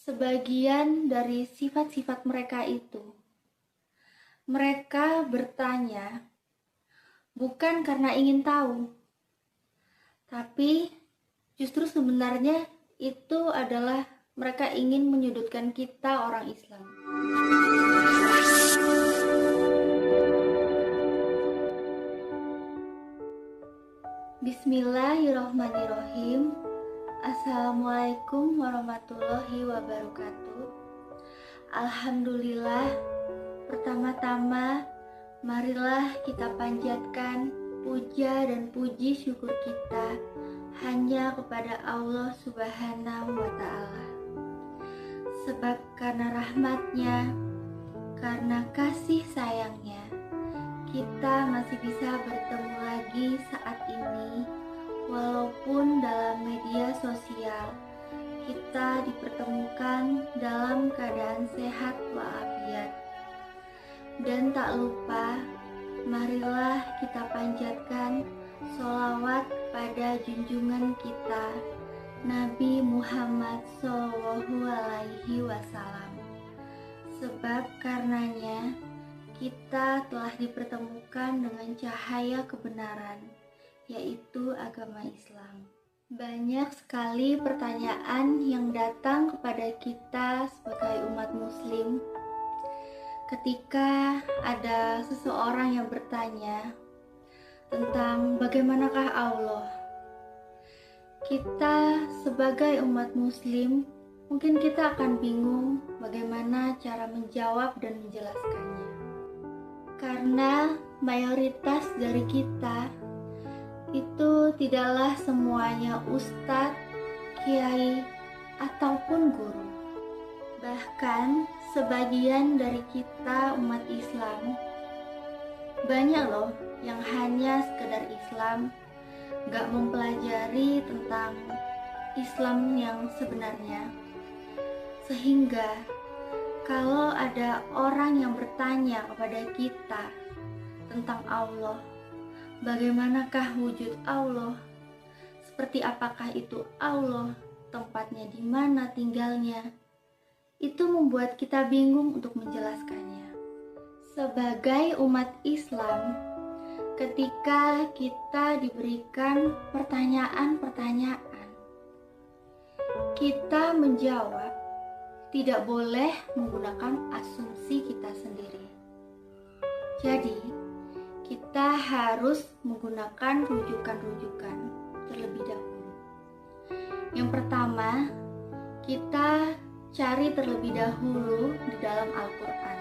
sebagian dari sifat-sifat mereka itu. Mereka bertanya bukan karena ingin tahu, tapi justru sebenarnya itu adalah mereka ingin menyudutkan kita orang Islam. Bismillahirrohmanirrohim. Assalamualaikum warahmatullahi wabarakatuh. Alhamdulillah. Pertama-tama, marilah kita panjatkan puja dan puji syukur kita hanya kepada Allah Subhanahu wa Ta'ala. Sebab karena rahmatnya, karena kasih sayangnya, kita masih bisa bertemu lagi saat ini, walaupun dalam media sosial kita dipertemukan dalam keadaan sehat walafiat. Dan tak lupa, marilah kita panjatkan sholawat pada junjungan kita, Nabi Muhammad SAW. Sebab karenanya kita telah dipertemukan dengan cahaya kebenaran, yaitu agama Islam. Banyak sekali pertanyaan yang datang kepada kita sebagai umat muslim ketika ada seseorang yang bertanya tentang bagaimanakah Allah. Kita sebagai umat muslim, mungkin kita akan bingung bagaimana cara menjawab dan menjelaskannya. Karena mayoritas dari kita itu tidaklah semuanya ustadz, kiai, ataupun guru. Bahkan sebagian dari kita umat Islam, banyak loh yang hanya sekedar Islam, gak mempelajari tentang Islam yang sebenarnya. Sehingga kalau ada orang yang bertanya kepada kita tentang Allah, bagaimanakah wujud Allah, seperti apakah itu Allah, tempatnya di mana tinggalnya, itu membuat kita bingung untuk menjelaskannya. Sebagai umat Islam, ketika kita diberikan pertanyaan-pertanyaan, kita menjawab tidak boleh menggunakan asumsi kita sendiri. Jadi, kita harus menggunakan rujukan-rujukan terlebih dahulu. Yang pertama, kita cari terlebih dahulu di dalam Al-Quran.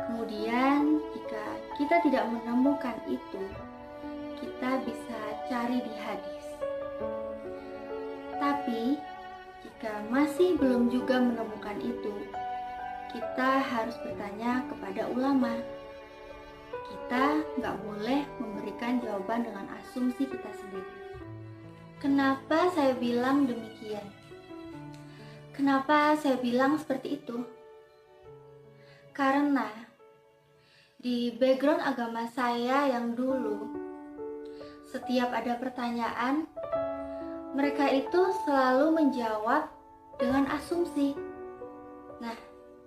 Kemudian, jika kita tidak menemukan itu, kita bisa cari di hadis. Tapi, jika masih belum juga menemukan itu, kita harus bertanya kepada ulama. Kita nggak boleh memberikan jawaban dengan asumsi kita sendiri. Kenapa saya bilang demikian? Kenapa saya bilang seperti itu? Karena di background agama saya yang dulu, setiap ada pertanyaan, mereka itu selalu menjawab dengan asumsi. Nah,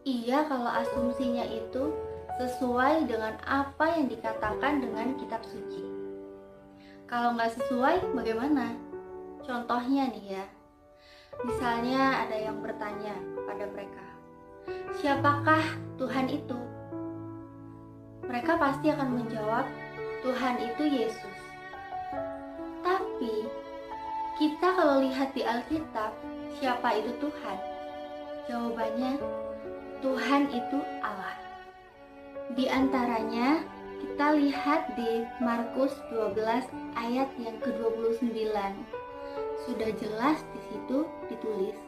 iya kalau asumsinya itu sesuai dengan apa yang dikatakan dengan kitab suci. Kalau nggak sesuai, bagaimana? Contohnya nih ya, misalnya ada yang bertanya kepada mereka, siapakah Tuhan itu? Mereka pasti akan menjawab, Tuhan itu Yesus. Tapi, kita kalau lihat di Alkitab, siapa itu Tuhan? Jawabannya, Tuhan itu Allah. Di antaranya, kita lihat di Markus 12 ayat yang ke-29. Sudah jelas di situ ditulis,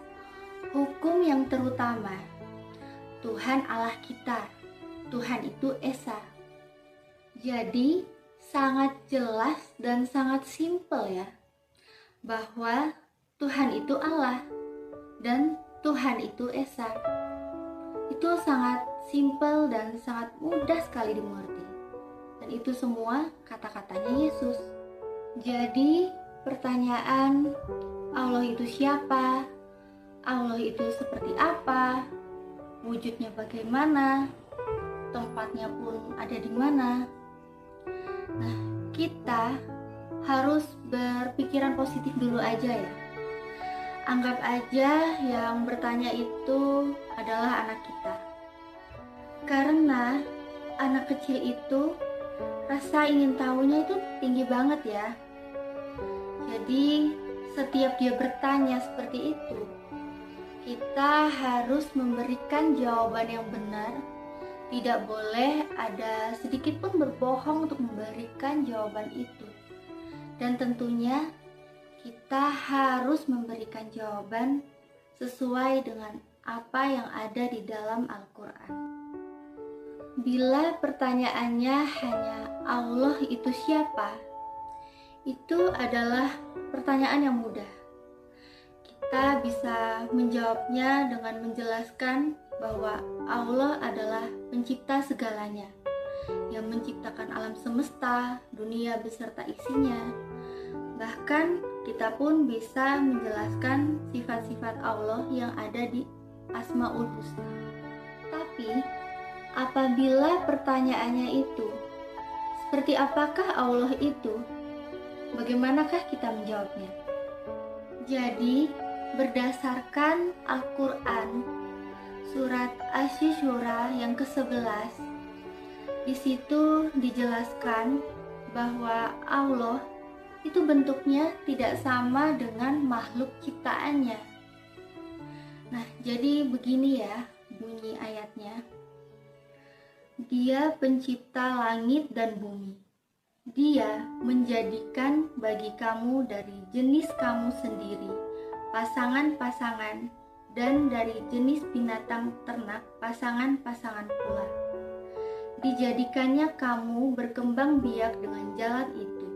hukum yang terutama, Tuhan Allah kita, Tuhan itu Esa. Jadi, sangat jelas dan sangat simpel ya, bahwa Tuhan itu Allah dan Tuhan itu Esa. Itu sangat simpel dan sangat mudah sekali dimengerti. Dan itu semua kata-katanya Yesus. Jadi pertanyaan Allah itu siapa? Allah itu seperti apa, wujudnya bagaimana, tempatnya pun ada di mana. Nah, kita harus berpikiran positif dulu aja ya. Anggap aja yang bertanya itu adalah anak kita. Karena anak kecil itu rasa ingin tahunya itu tinggi banget ya. Jadi setiap dia bertanya seperti itu, kita harus memberikan jawaban yang benar. Tidak boleh ada sedikit pun berbohong untuk memberikan jawaban itu. Dan tentunya kita harus memberikan jawaban sesuai dengan apa yang ada di dalam Al-Quran. Bila pertanyaannya hanya Allah itu siapa, itu adalah pertanyaan yang mudah. Kita bisa menjawabnya dengan menjelaskan bahwa Allah adalah pencipta segalanya, yang menciptakan alam semesta, dunia beserta isinya. Bahkan kita pun bisa menjelaskan sifat-sifat Allah yang ada di Asmaul Husna. Tapi apabila pertanyaannya itu, seperti apakah Allah itu? Bagaimanakah kita menjawabnya? Jadi, berdasarkan Al-Quran, surat Asy-Syura yang ke-11, di situ dijelaskan bahwa Allah itu bentuknya tidak sama dengan makhluk ciptaannya. Nah, jadi begini ya bunyi ayatnya. Dia pencipta langit dan bumi. Dia menjadikan bagi kamu dari jenis kamu sendiri pasangan-pasangan, dan dari jenis binatang ternak pasangan-pasangan pula. Dijadikannya kamu berkembang biak dengan jalan itu.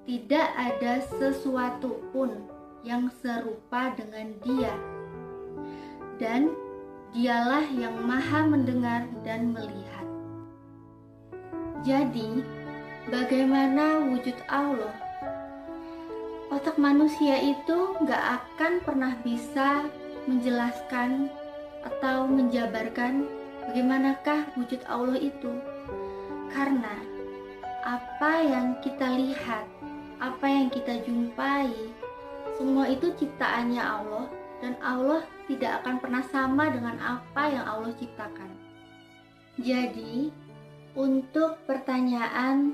Tidak ada sesuatu pun yang serupa dengan Dia, dan Dialah yang Maha mendengar dan melihat. Jadi, bagaimana wujud Allah? Otak manusia itu gak akan pernah bisa menjelaskan atau menjabarkan bagaimanakah wujud Allah itu. Karena apa yang kita lihat, apa yang kita jumpai, semua itu ciptaannya Allah, dan Allah tidak akan pernah sama dengan apa yang Allah ciptakan. Jadi, untuk pertanyaan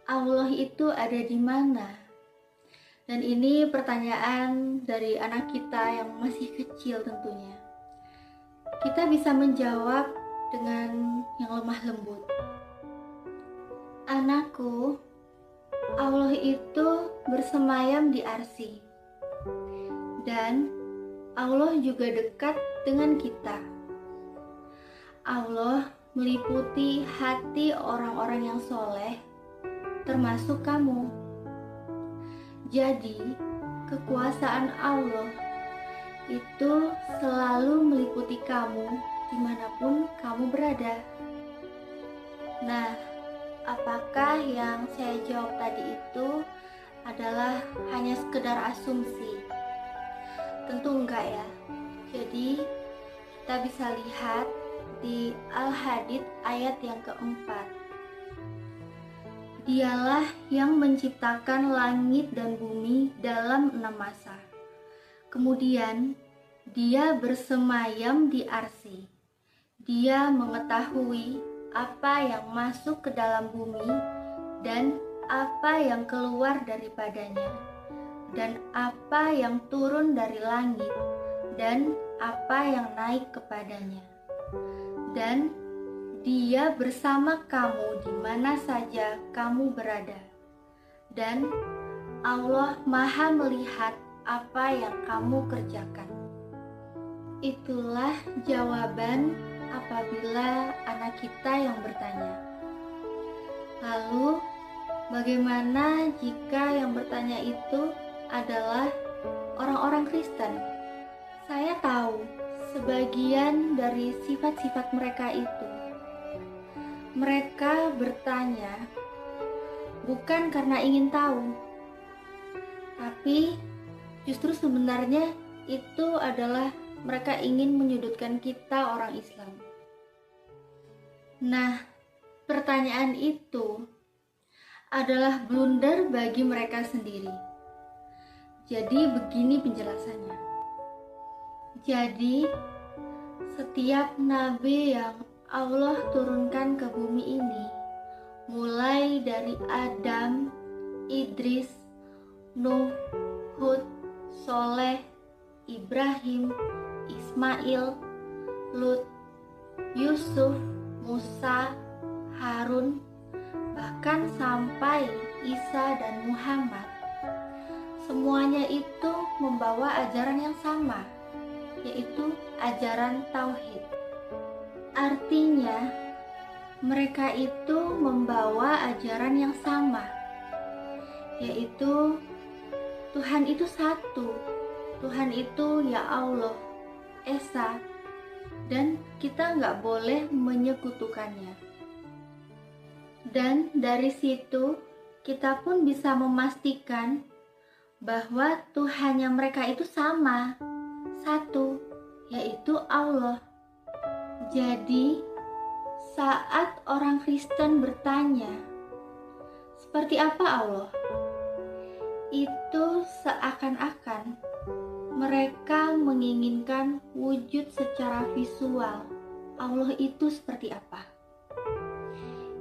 Allah itu ada di mana? Dan ini pertanyaan dari anak kita yang masih kecil tentunya. Kita bisa menjawab dengan yang lemah lembut. Anakku, Allah itu bersemayam di arsy. Dan Allah juga dekat dengan kita. Allah meliputi hati orang-orang yang soleh, termasuk kamu. Jadi, kekuasaan Allah itu selalu meliputi kamu dimanapun kamu berada. Nah, apakah yang saya jawab tadi itu adalah hanya sekedar asumsi? Tentu enggak ya. Jadi, kita bisa lihat di Al-Hadid ayat yang keempat. Dialah yang menciptakan langit dan bumi dalam 6 masa. Kemudian Dia bersemayam di arsy. Dia mengetahui apa yang masuk ke dalam bumi dan apa yang keluar daripadanya, dan apa yang turun dari langit, dan apa yang naik kepadanya. Dan Dia bersama kamu di mana saja kamu berada. Dan Allah Maha melihat apa yang kamu kerjakan. Itulah jawaban apabila anak kita yang bertanya. Lalu, bagaimana jika yang bertanya itu adalah orang-orang Kristen? Saya tahu sebagian dari sifat-sifat mereka itu. Mereka bertanya bukan karena ingin tahu, tapi justru sebenarnya itu adalah mereka ingin menyudutkan kita orang Islam. Nah, pertanyaan itu adalah blunder bagi mereka sendiri. Jadi begini penjelasannya. Jadi setiap nabi yang Allah turunkan ke bumi ini, mulai dari Adam, Idris, Nuh, Hud, Soleh, Ibrahim, Ismail, Lut, Yusuf, Musa, Harun, bahkan sampai Isa dan Muhammad, semuanya itu membawa ajaran yang sama, yaitu ajaran tauhid. Artinya, mereka itu membawa ajaran yang sama, yaitu Tuhan itu satu, Tuhan itu ya Allah, Esa, dan kita nggak boleh menyekutukannya. Dan dari situ kita pun bisa memastikan bahwa Tuhannya mereka itu sama, satu, yaitu Allah. Jadi saat orang Kristen bertanya, seperti apa Allah? Itu seakan-akan mereka menginginkan wujud secara visual Allah itu seperti apa.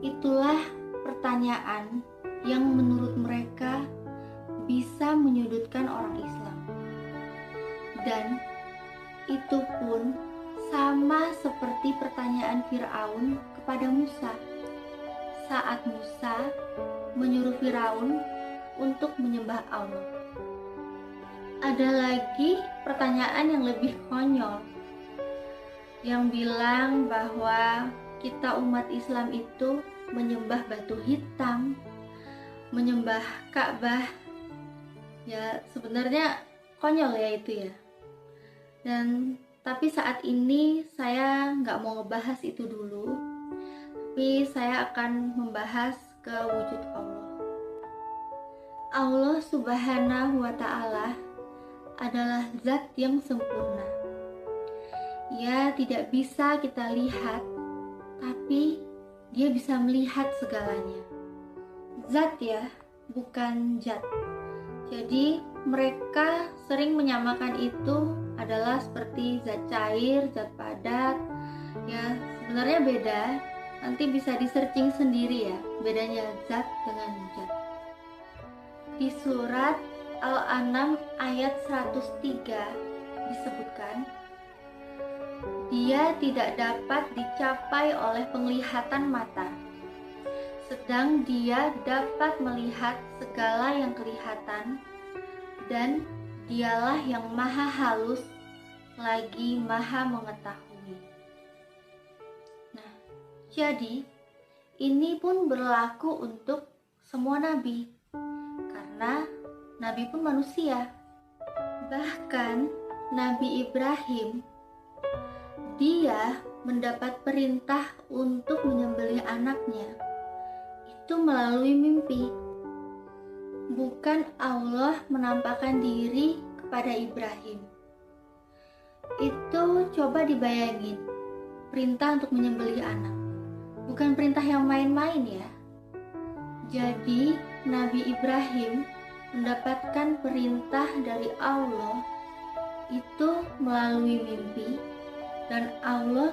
Itulah pertanyaan yang menurut mereka bisa menyudutkan orang Islam. Dan itu pun sama seperti pertanyaan Firaun kepada Musa saat Musa menyuruh Firaun untuk menyembah Allah. Ada lagi pertanyaan yang lebih konyol, yang bilang bahwa kita umat Islam itu menyembah batu hitam, menyembah Ka'bah. Ya sebenarnya konyol ya itu ya. Tapi saat ini saya nggak mau ngebahas itu dulu, tapi saya akan membahas ke wujud Allah. Allah Subhanahu wa Ta'ala adalah zat yang sempurna. Ia tidak bisa kita lihat, tapi Dia bisa melihat segalanya. Zat ya, bukan zat. Jadi mereka sering menyamakan itu adalah seperti zat cair, zat padat. Ya sebenarnya beda. Nanti bisa di searching sendiri ya, bedanya zat dengan zat. Di surat Al-An'am ayat 103 disebutkan, Dia tidak dapat dicapai oleh penglihatan mata, sedang Dia dapat melihat segala yang kelihatan, dan Dialah yang maha halus lagi maha mengetahui. Nah, jadi ini pun berlaku untuk semua nabi, karena nabi pun manusia. Bahkan Nabi Ibrahim, dia mendapat perintah untuk menyembelih anaknya itu melalui mimpi. Bukan Allah menampakkan diri kepada Ibrahim. Itu coba dibayangin, perintah untuk menyembelih anak, bukan perintah yang main-main ya. Jadi Nabi Ibrahim mendapatkan perintah dari Allah itu melalui mimpi, dan Allah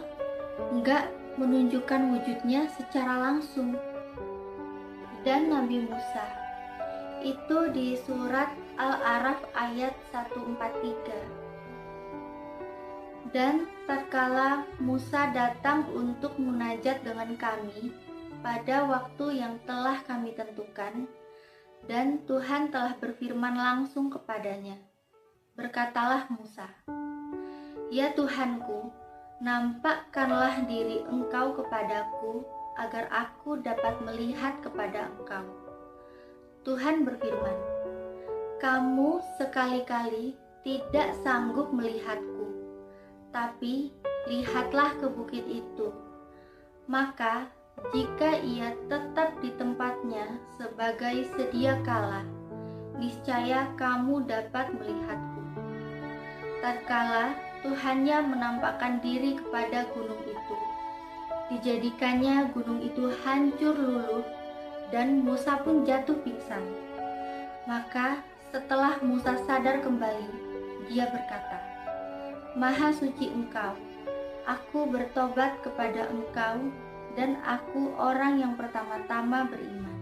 enggak menunjukkan wujudnya secara langsung. Dan Nabi Musa itu di surat Al-A'raf ayat 143. Dan tatkala Musa datang untuk munajat dengan kami pada waktu yang telah kami tentukan, dan Tuhan telah berfirman langsung kepadanya. Berkatalah Musa, "Ya Tuhanku, nampakkanlah diri Engkau kepadaku, agar aku dapat melihat kepada Engkau." Tuhan berfirman, "Kamu sekali-kali tidak sanggup melihatku, tapi lihatlah ke bukit itu. Maka jika ia tetap di tempatnya sebagai sedia kala, niscaya kamu dapat melihatku. tatkala Tuhannya menampakkan diri kepada gunung itu. Dijadikannya gunung itu hancur luluh dan Musa pun jatuh pingsan. Maka setelah Musa sadar kembali, dia berkata, "Maha suci Engkau, aku bertobat kepada Engkau dan aku orang yang pertama-tama beriman."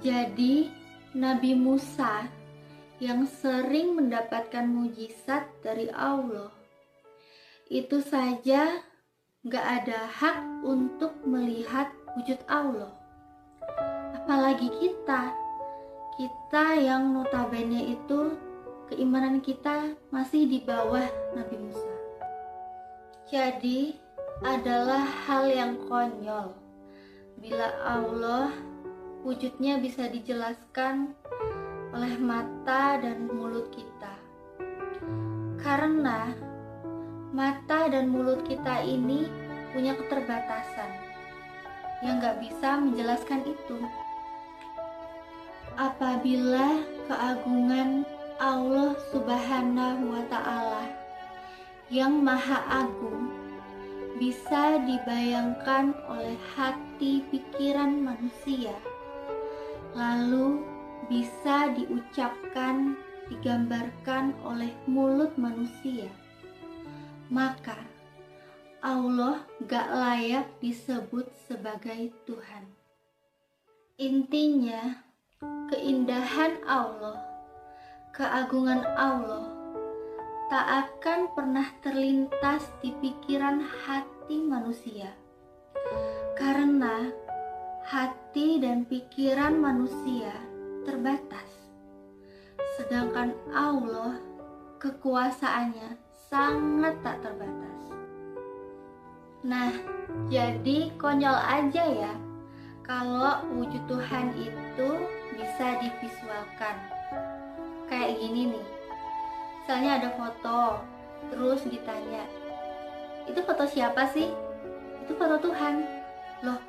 Jadi Nabi Musa yang sering mendapatkan mujizat dari Allah itu saja gak ada hak untuk melihat wujud Allah. Apalagi kita yang notabene itu keimanan kita masih di bawah Nabi Musa. Jadi adalah hal yang konyol bila Allah wujudnya bisa dijelaskan oleh mata dan mulut kita. Karena mata dan mulut kita ini punya keterbatasan yang gak bisa menjelaskan itu. Apabila keagungan Allah Subhanahu wa Ta'ala yang Maha Agung bisa dibayangkan oleh hati pikiran manusia, lalu bisa diucapkan, digambarkan oleh mulut manusia, maka Allah gak layak disebut sebagai Tuhan. Intinya, keindahan Allah, keagungan Allah tak akan pernah terlintas di pikiran hati manusia, karena hati dan pikiran manusia terbatas, sedangkan Allah kekuasaannya sangat tak terbatas. Nah, jadi konyol aja ya kalau wujud Tuhan itu bisa divisualkan. Kayak gini nih, misalnya ada foto, terus ditanya, "Itu foto siapa sih?" "Itu foto Tuhan." "Loh,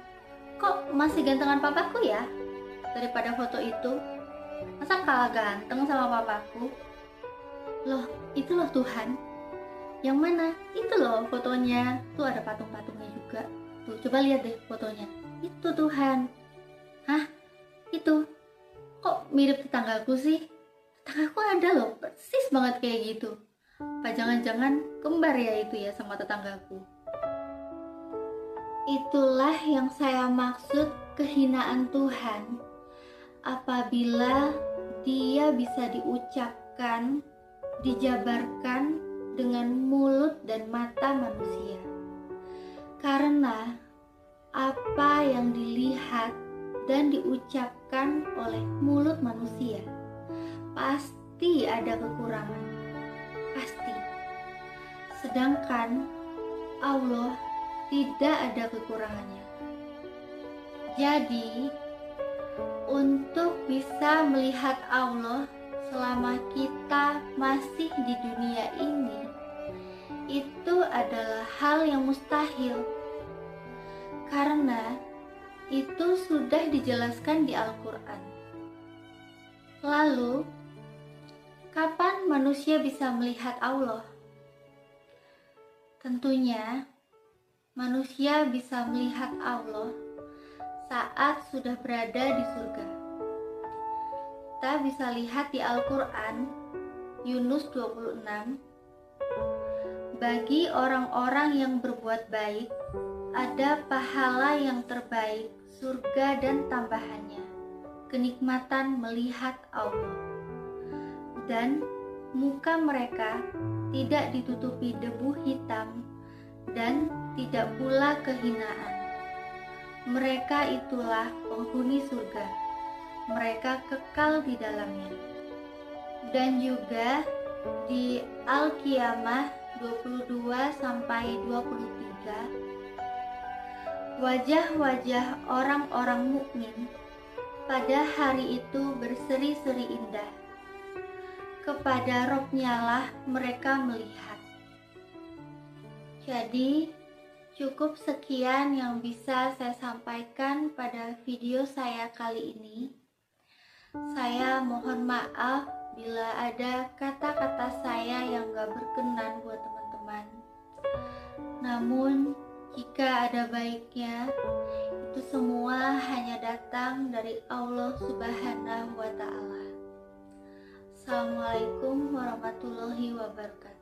kok masih gantengan papaku ya daripada foto itu? Masa kalah ganteng sama papaku?" "Loh, itu loh Tuhan." "Yang mana?" "Itu loh fotonya, tuh ada patung-patungnya juga. Tuh, coba lihat deh fotonya. Itu Tuhan." "Hah? Itu? Kok mirip tetanggaku sih? Tetanggaku ada loh, persis banget kayak gitu. Apa jangan-jangan kembar ya itu ya sama tetanggaku?" Itulah yang saya maksud kehinaan Tuhan apabila Dia bisa diucapkan, dijabarkan dengan mulut dan mata manusia. Karena apa yang dilihat dan diucapkan oleh mulut manusia pasti ada kekurangan, pasti. Sedangkan Allah tidak ada kekurangannya. Jadi, untuk bisa melihat Allah selama kita masih di dunia ini, itu adalah hal yang mustahil. Karena itu sudah dijelaskan di Al-Quran. Lalu, kapan manusia bisa melihat Allah? Tentunya, manusia bisa melihat Allah saat sudah berada di surga. Kita bisa lihat di Al-Quran, Yunus 26, "Bagi orang-orang yang berbuat baik, ada pahala yang terbaik, surga dan tambahannya, kenikmatan melihat Allah. Dan muka mereka tidak ditutupi debu hitam dan tidak pula kehinaan. Mereka itulah penghuni surga, mereka kekal di dalamnya." Dan juga di Al-Qiyamah 22-23, wajah-wajah orang-orang mukmin pada hari itu berseri-seri indah. Kepada Robnya lah mereka melihat. Jadi, cukup sekian yang bisa saya sampaikan pada video saya kali ini. Saya mohon maaf bila ada kata-kata saya yang gak berkenan buat teman-teman. Namun, jika ada baiknya, itu semua hanya datang dari Allah Subhanahu wa Ta'ala. Assalamualaikum warahmatullahi wabarakatuh.